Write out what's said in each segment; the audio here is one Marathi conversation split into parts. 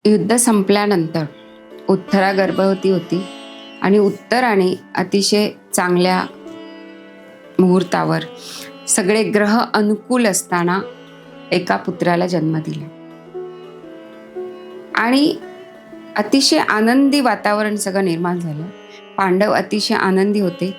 युद्ध संपल्यानंतर उत्तरा गर्भवती होती आणि उत्तराने अतिशय चांगल्या मुहूर्तावर सगळे ग्रह अनुकूल असताना एका पुत्राला जन्म दिला आणि अतिशय आनंदी वातावरण सगळं निर्माण झालं. पांडव अतिशय आनंदी होते.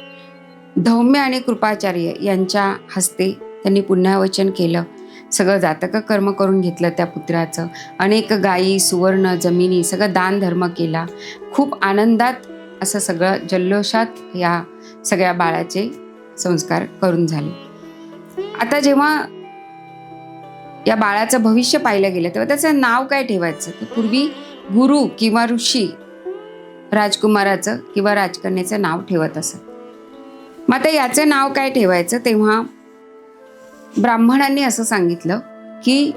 धौम्य आणि कृपाचार्य यांच्या हस्ते त्यांनी पुण्यवचन केलं. सगळं जातक कर्म करून घेतलं त्या पुत्राचं. अनेक गायी, सुवर्ण, जमिनी सगळं दान धर्म केला. खूप आनंदात असं सगळं जल्लोषात या सगळ्या बाळाचे संस्कार करून झाले. आता जेव्हा या बाळाचं भविष्य पाहिलं गेलं तेव्हा त्याचं नाव काय ठेवायचं, तर पूर्वी गुरु किंवा ऋषी राजकुमाराचं किंवा राजकन्येचं नाव ठेवत असत. मग आता याचं नाव काय ठेवायचं, तेव्हा ब्राह्मणांनी असं सांगितलं की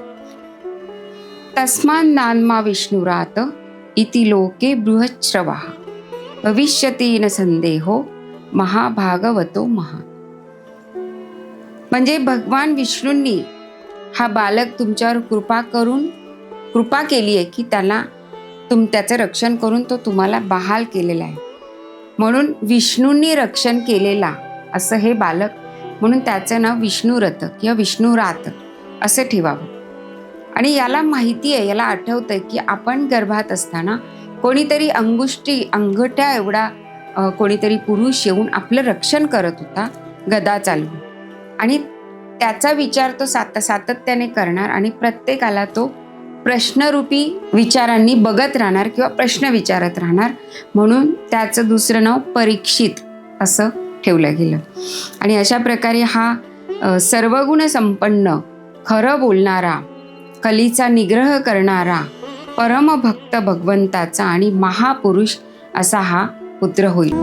तस्मान् नान्मा विष्णुरात इति लोके बृहच्छ्रवः भविष्यति न संदेहो महाभागवतो महान. म्हणजे भगवान विष्णूंनी हा बालक तुमच्यावर कृपा केली आहे की त्याचं रक्षण करून तो तुम्हाला बहाल केलेला आहे. म्हणून विष्णूंनी रक्षण केलेला असं हे बालक, म्हणून त्याचं नाव विष्णुरथ किंवा विष्णुरात असं ठेवावं. आणि याला माहिती आहे, याला आठवतंय की आपण गर्भात असताना कोणीतरी अंगठ्या एवढा कोणीतरी पुरुष येऊन आपलं रक्षण करत होता गदा चालवून. आणि त्याचा विचार तो सातत्याने करणार आणि प्रत्येकाला तो प्रश्नरूपी विचारांनी बघत राहणार किंवा प्रश्न विचारत राहणार. म्हणून त्याचं दुसरं नाव परीक्षित असं ठेवलं गेलं. आणि अशा प्रकारे हा सर्वगुण संपन्न, खरं बोलणारा, कलीचा निग्रह करणारा, परमभक्त भगवंताचा आणि महापुरुष असा हा पुत्र होईल.